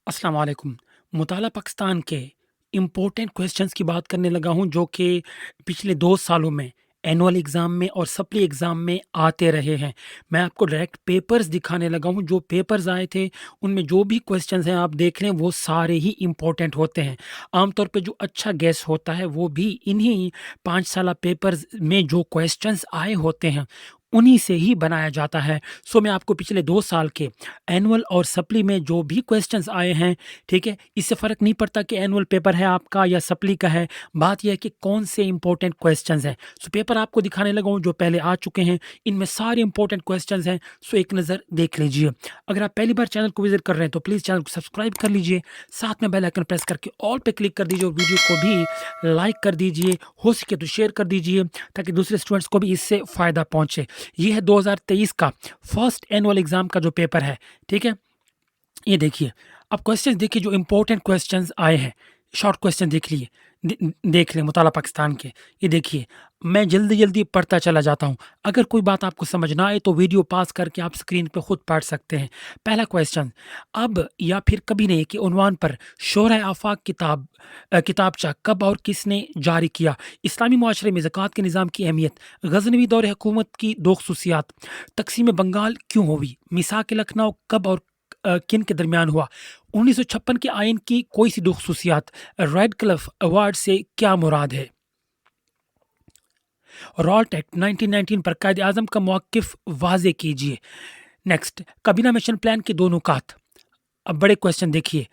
السلام علیکم۔ مطالعہ پاکستان کے امپورٹنٹ کویسچنس کی بات کرنے لگا ہوں جو کہ پچھلے 2 سالوں میں اینول ایگزام میں اور سپلی ایگزام میں آتے رہے ہیں۔ میں آپ کو ڈائریکٹ پیپرز دکھانے لگا ہوں، جو پیپرز آئے تھے ان میں جو بھی کویسچنز ہیں آپ دیکھ لیں وہ سارے ہی امپورٹنٹ ہوتے ہیں۔ عام طور پہ جو اچھا گیس ہوتا ہے وہ بھی انہی 5 سالہ پیپرز میں جو کویسچنز آئے ہوتے ہیں انہی سے ہی بنایا جاتا ہے۔ میں آپ کو پچھلے 2 سال کے اینول اور سپلی میں جو بھی کویسچنز آئے ہیں، ٹھیک ہے، اس سے فرق نہیں پڑتا کہ اینول پیپر ہے آپ کا یا سپلی کا ہے، بات یہ ہے کہ کون سے امپورٹنٹ کویسچنز ہیں۔ پیپر آپ کو دکھانے لگا ہوں جو پہلے آ چکے ہیں، ان میں سارے امپورٹنٹ کویسچنز ہیں، ایک نظر دیکھ لیجئے۔ اگر آپ پہلی بار چینل کو وزٹ کر رہے ہیں تو پلیز چینل کو سبسکرائب کر لیجئے، ساتھ میں بیل آئیکن پریس کر کے آل پہ کلک کر دیجئے اور ویڈیو کو بھی لائک کر دیجئے، ہو سکے تو شیئر کر دیجئے تاکہ دوسرے اسٹوڈنٹس کو بھی اس سے فائدہ پہنچے۔ یہ ہے 2023 کا فرسٹ اینول ایگزام کا جو پیپر ہے، ٹھیک ہے۔ یہ دیکھیے، اب کویسچنز دیکھیے جو امپورٹنٹ کویسچنز آئے ہیں، شارٹ کویسچن دیکھ لیں مطالعہ پاکستان کے۔ یہ دیکھیے، میں جلدی پڑھتا چلا جاتا ہوں، اگر کوئی بات آپ کو سمجھ نہ آئے تو ویڈیو پاس کر کے آپ سکرین پہ خود پڑھ سکتے ہیں۔ پہلا کویسچن، اب یا پھر کبھی نہیں کے عنوان پر شورۂ آفاق کتابچہ کب اور کس نے جاری کیا؟ اسلامی معاشرے میں زکوٰۃ کے نظام کی اہمیت، غزنوی دور حکومت کی 2 خصوصیات، تقسیم بنگال کیوں ہوئی، میثاق لکھنؤ کب اور کن کے درمیان ہوا، 1956 کے آئین کی کوئی سی 2 خصوصیات، ریڈ کلف ایوارڈ سے کیا مراد ہے، رالٹ ایکٹ 1919 پر قائد اعظم کا موقف واضح کیجیے۔ نیکسٹ، کابینہ مشن پلان کے 2 نکات۔ اب بڑے کویسچن دیکھیے،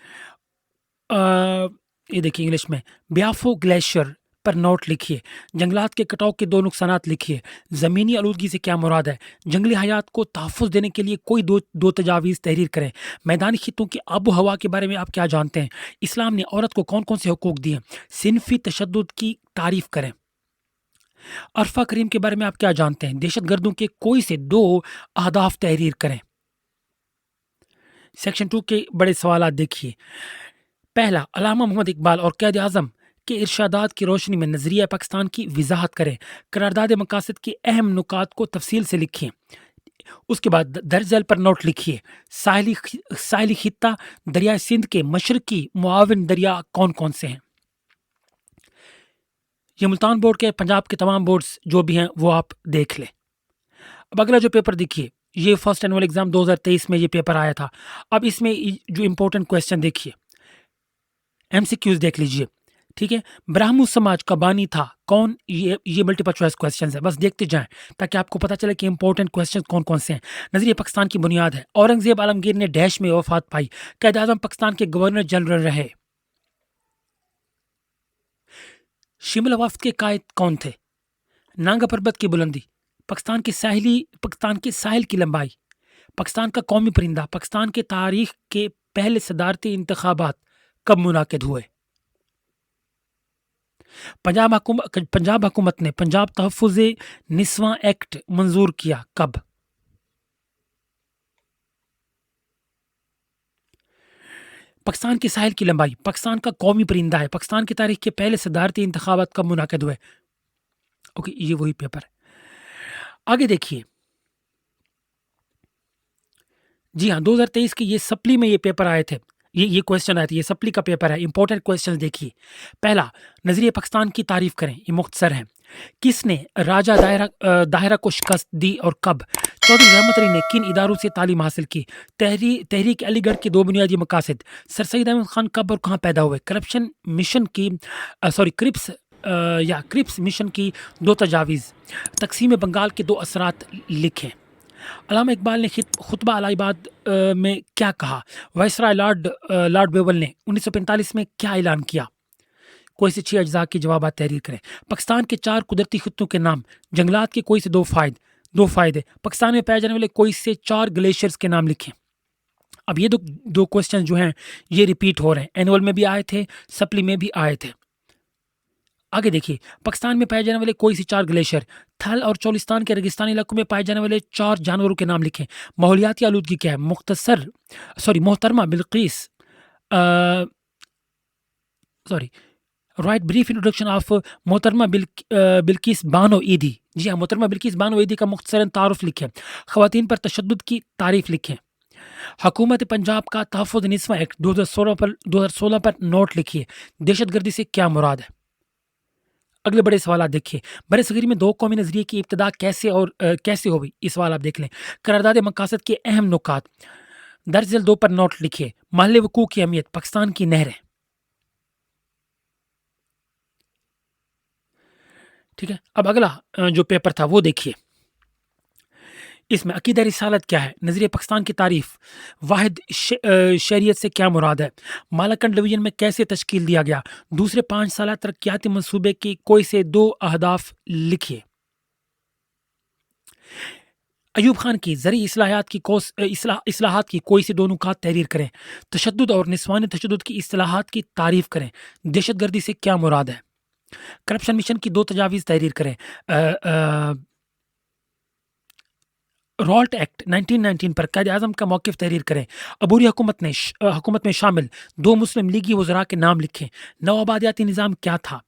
یہ دیکھیے انگلش میں، بیافو گلیشیئر پر نوٹ لکھیے، جنگلات کے کٹاؤ کے 2 نقصانات لکھیے، زمینی آلودگی سے کیا مراد ہے، جنگلی حیات کو تحفظ دینے کے لیے کوئی دو تجاویز تحریر کریں، میدانی خطوں کی آب و ہوا کے بارے میں آپ کیا جانتے ہیں، اسلام نے عورت کو کون کون سے حقوق دیے، صنفی تشدد کی تعریف کریں، عرفہ کریم کے بارے میں آپ کیا جانتے ہیں، دہشت گردوں کے کوئی سے 2 اہداف تحریر کریں۔ سیکشن 2 کے بڑے سوالات دیکھیے، پہلا، علامہ محمد اقبال اور قائد اعظم کے ارشادات کی روشنی میں نظریہ پاکستان کی وضاحت کریں، قرارداد مقاصد کے اہم نکات کو تفصیل سے لکھیں۔ اس کے بعد درج ذیل پر نوٹ لکھیے، ساحلی خطہ دریائے سندھ کے مشرقی معاون دریا کون کون سے ہیں۔ یہ ملتان بورڈ کے، پنجاب کے تمام بورڈز جو بھی ہیں وہ آپ دیکھ لیں۔ اب اگلا جو پیپر دیکھیے، یہ فرسٹ اینول ایگزام 2023 میں یہ پیپر آیا تھا۔ اب اس میں جو امپورٹنٹ کویسچن دیکھیے، ایم سی کیوز دیکھ لیجئے، ٹھیک ہے۔ براہمو سماج کا بانی تھا کون؟ یہ ملٹیپل چوائس کویسچنز ہے، بس دیکھتے جائیں تاکہ آپ کو پتہ چلے کہ امپورٹنٹ کویسچنز کون کون سے ہیں۔ نظریہ پاکستان کی بنیاد ہے، اورنگزیب عالمگیر نے ڈیش میں وفات پائی، قائد اعظم پاکستان کے گورنر جنرل رہے، شمال وفد کے قائد کون تھے، نانگا پربت کی بلندی، پاکستان کے ساحل کی لمبائی، پاکستان کا قومی پرندہ، پاکستان کے تاریخ کے پہلے صدارتی انتخابات کب منعقد ہوئے، پنجاب حکومت نے پنجاب تحفظ نسواں ایکٹ منظور کیا کب، پاکستان کے ساحل کی لمبائی، پاکستان کا قومی پرندہ ہے، پاکستان کی تاریخ کے پہلے صدارتی انتخابات کب منعقد ہوئے۔ اوکے، یہ وہی پیپر ہے۔ آگے دیکھیے، جی ہاں، 2023 کے یہ سپلی میں یہ پیپر آئے تھے، یہ کویسچن آئے تھے، یہ سپلی کا پیپر ہے۔ امپورٹنٹ کویسچن دیکھیے، پہلا، نظریہ پاکستان کی تعریف کریں، یہ مختصر ہے، کس نے راجہ دائرہ کو شکست دی اور کب، چودھری رحمت علی نے کن اداروں سے تعلیم حاصل کی، تحریک علی گڑھ کے 2 بنیادی مقاصد، سر سید احمد خان کب اور کہاں پیدا ہوئے، کرپس مشن کی 2 تجاویز، تقسیم بنگال کے 2 اثرات لکھیں۔ علامہ اقبال نے خطبہ الہٰباد میں کیا کہا، وائسرائے لارڈ بیول نے 1945 میں کیا اعلان کیا، کوئی سے 6 اجزاء کے جوابات تحریر کریں۔ پاکستان کے 4 قدرتی خطوں کے نام، جنگلات کے کوئی سے 2 فائدے، پاکستان میں پائے جانے والے کوئی سے 4 گلیشیئرز کے نام لکھیں۔ اب یہ دو کویسچن جو ہیں یہ ریپیٹ ہو رہے ہیں، اینول میں بھی آئے تھے، سپلی میں بھی آئے تھے۔ آگے دیکھیے، پاکستان میں پائے جانے والے کوئی سی 4 گلیشیئر، تھل اور چولستان کے ریگستانی علاقوں میں پائے جانے والے 4 جانوروں کے نام لکھیں۔ ماحولیاتی آلودگی کیا ہے؟ محترمہ Bilqis right brief introduction of محترمہ بلقیس بانو ایدھی۔ جی ہاں، محترمہ بلقیس بانو ایدھی کا مختصراً تعارف لکھیں۔ خواتین پر تشدد کی تعریف لکھیں۔ حکومت پنجاب کا تحفظ نسواں ایکٹ 2016 پر نوٹ لکھیے، دہشت گردی سے کیا مراد ہے؟ اگلے بڑے سوالات دیکھیے، بر صغیر میں دو قومی نظریے کی ابتدا کیسے ہوئی؟ یہ سوال آپ دیکھ لیں۔ قرارداد مقاصد کے اہم نکات درج ذیل 2 پر نوٹ لکھیے۔ محل وقوع کی اہمیت، پاکستان کی نہریں۔ ٹھیک ہے، اب اگلا جو پیپر تھا وہ دیکھیے، اس میں عقیدہ رسالت کیا ہے؟ نظریہ پاکستان کی تعریف، واحد شہریت سے کیا مراد ہے؟ مالاکنڈ ڈویژن میں کیسے تشکیل دیا گیا؟ دوسرے 5 سالہ ترقیاتی منصوبے کی کوئی سے 2 اہداف لکھیے۔ ایوب خان کی زرعی اصلاحات کی کوئی سے 2 نکات تحریر کریں۔ تشدد اور نسوانی تشدد کی اصطلاحات کی تعریف کریں۔ دہشت گردی سے کیا مراد ہے؟ کرپشن مشن کی 2 تجاویز تحریر کریں۔ رالٹ ایکٹ 1919 پر قائد اعظم کا موقف تحریر کریں۔ عبوری حکومت میں شامل 2 مسلم لیگی وزراء کے نام لکھیں۔ نوآبادیاتی نظام کیا تھا؟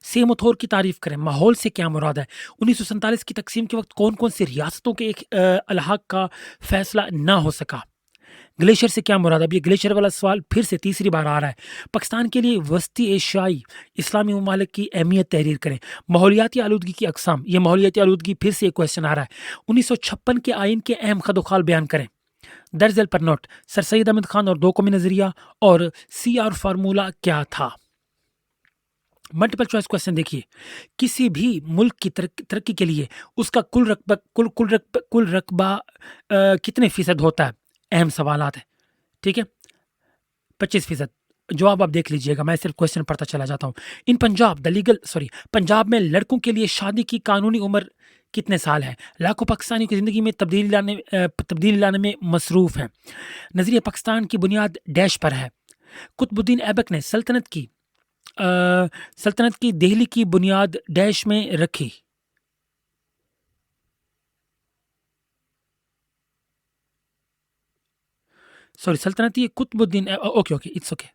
سیم تھور کی تعریف کریں۔ ماحول سے کیا مراد ہے؟ 1947 کی تقسیم کے وقت کون کون سی ریاستوں کے ایک الحاق کا فیصلہ نہ ہو سکا؟ گلیشیئر سے کیا مراد ہے؟ اب یہ گلیشیئر والا سوال پھر سے تیسری بار آ رہا ہے۔ پاکستان کے لیے وسطی ایشیائی اسلامی ممالک کی اہمیت تحریر کریں۔ ماحولیاتی آلودگی کی اقسام، یہ ماحولیاتی آلودگی پھر سے ایک کوشچن آ رہا ہے۔ 1956 کے آئین کے اہم خد و خال بیان کریں۔ درج ذیل پر نوٹ، سر سید احمد خان اور 2 قومی نظریہ اور CR فارمولہ کیا تھا؟ ملٹیپل چوائس کوشچن دیکھیے، کسی بھی ملک کی ترقی کے لیے اس کا کل رقبہ کتنے فیصد ہوتا ہے؟ اہم سوالات ہیں، ٹھیک ہے، 25%۔ جواب آپ دیکھ لیجئے گا، میں صرف کوشچن پڑھتا چلا جاتا ہوں۔ پنجاب میں لڑکوں کے لیے شادی کی قانونی عمر کتنے سال ہے؟ لاکھوں پاکستانی کی زندگی میں تبدیلی لانے میں مصروف ہیں۔ نظریہ پاکستان کی بنیاد ڈیش پر ہے۔ قطب الدین ایبک نے سلطنت کی دہلی کی بنیاد ڈیش میں رکھی۔ سلطنتی قطب الدین اوکے اٹس اوکے۔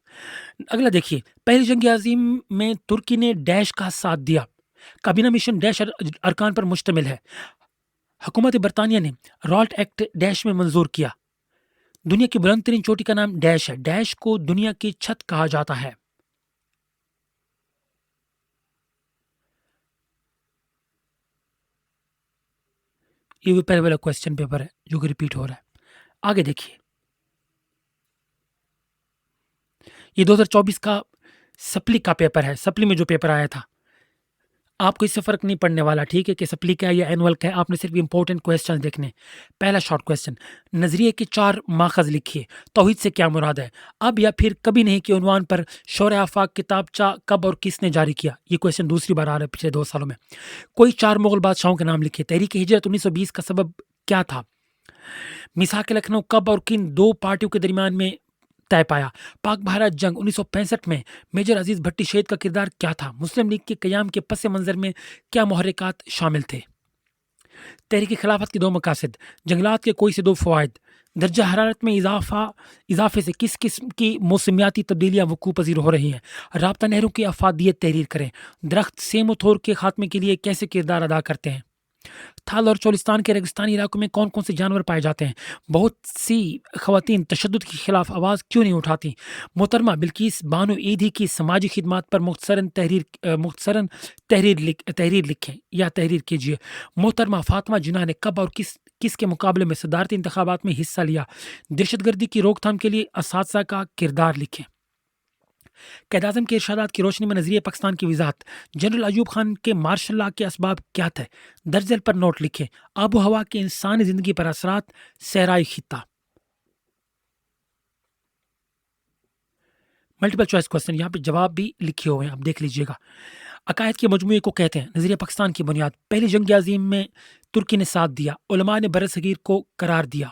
اگلا دیکھیے، پہلی جنگ عظیم میں ترکی نے ڈیش کا ساتھ دیا۔ کابینہ مشن ڈیش ارکان پر مشتمل ہے۔ حکومت برطانیہ نے رالٹ ایکٹ ڈیش میں منظور کیا۔ دنیا کی بلند ترین چوٹی کا نام ڈیش ہے۔ ڈیش کو دنیا کی چھت کہا جاتا ہے۔ یہ بھی پہلے والا کوشچن پیپر ہے جو کہ ریپیٹ ہو رہا ہے۔ آگے دیکھیے، یہ 2024 کا سپلی کا پیپر ہے۔ سپلی میں جو پیپر آیا تھا، آپ کو اس سے فرق نہیں پڑنے والا، ٹھیک ہے، کہ سپلی کا ہے یا اینول کا ہے، آپ نے صرف امپورٹنٹ کویسچن دیکھنے۔ پہلا شارٹ کویسچن، نظریے کے 4 ماخذ لکھیے۔ توحید سے کیا مراد ہے؟ اب یا پھر کبھی نہیں کے عنوان پر شورۂ آفاق کتابچہ کب اور کس نے جاری کیا؟ یہ کویسچن دوسری بار آ رہا ہے پچھلے 2 سالوں میں۔ کوئی 4 مغل بادشاہوں کے نام لکھیے۔ تحریک ہجرت 1920 کا سبب کیا تھا؟ میثاق لکھنؤ کب اور کن 2 پارٹیوں کے درمیان میں طے پایا؟ پاک بھارت جنگ 1965 میں میجر عزیز بھٹی شہید کا کردار کیا تھا؟ مسلم لیگ کے قیام کے پس منظر میں کیا محرکات شامل تھے؟ تحریک خلافت کے 2 مقاصد، جنگلات کے کوئی سے 2 فوائد، درجہ حرارت میں اضافے سے کس قسم کی موسمیاتی تبدیلیاں وقوع پذیر ہو رہی ہیں؟ رابطہ نہروں کی افادیت تحریر کریں۔ درخت سیم و تھور کے خاتمے کے لیے کیسے کردار ادا کرتے ہیں؟ تھال اور چولستان کے ریگستانی علاقوں میں کون کون سے جانور پائے جاتے ہیں؟ بہت سی خواتین تشدد کے خلاف آواز کیوں نہیں اٹھاتی؟ محترمہ بلقیس بانو ایدھی کی سماجی خدمات پر مختصراً تحریر لکھیں یا تحریر کیجیے۔ محترمہ فاطمہ جناح نے کب اور کس کے مقابلے میں صدارتی انتخابات میں حصہ لیا؟ دہشت گردی کی روک تھام کے لیے اساتذہ کا کردار لکھیں۔ قائد اعظم کے ارشادات کی روشنی میں نظریہ پاکستان کی وضاحت، جنرل ایوب خان کے مارشل لا کے اسباب کیا تھے؟ درج ذیل پر نوٹ لکھیں۔ آب و ہوا کے انسانی زندگی پر اثرات، صحرائی خطہ۔ ملٹیپل چوائس کوشچن، یہاں پہ جواب بھی لکھے ہوئے ہیں، آپ دیکھ لیجئے گا۔ عقائد کے مجموعے کو کہتے ہیں۔ نظریہ پاکستان کی بنیاد، پہلی جنگ عظیم میں ترکی نے ساتھ دیا، علماء نے برصغیر کو قرار دیا۔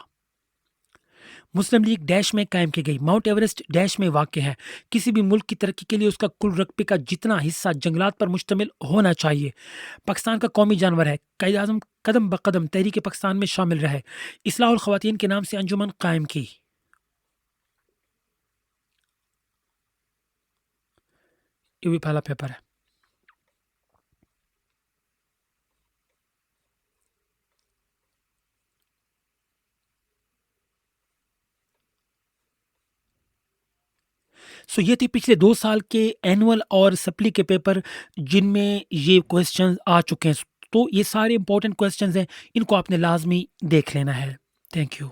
مسلم لیگ ڈیش میں قائم کی گئی۔ ماؤنٹ ایورسٹ ڈیش میں واقع ہے۔ کسی بھی ملک کی ترقی کے لیے اس کا کل رقبے کا جتنا حصہ جنگلات پر مشتمل ہونا چاہیے۔ پاکستان کا قومی جانور ہے۔ قائد اعظم قدم بقدم تحریک پاکستان میں شامل رہے۔ اصلاح الخواتین کے نام سے انجمن قائم کی۔ یہ بھی پہلا پیپر ہے۔ سو یہ تھے پچھلے 2 سال کے اینول اور سپلی کے پیپر جن میں یہ کویسچنز آ چکے ہیں۔ تو یہ سارے امپورٹنٹ کویسچنز ہیں، ان کو آپ نے لازمی دیکھ لینا ہے۔ Thank you.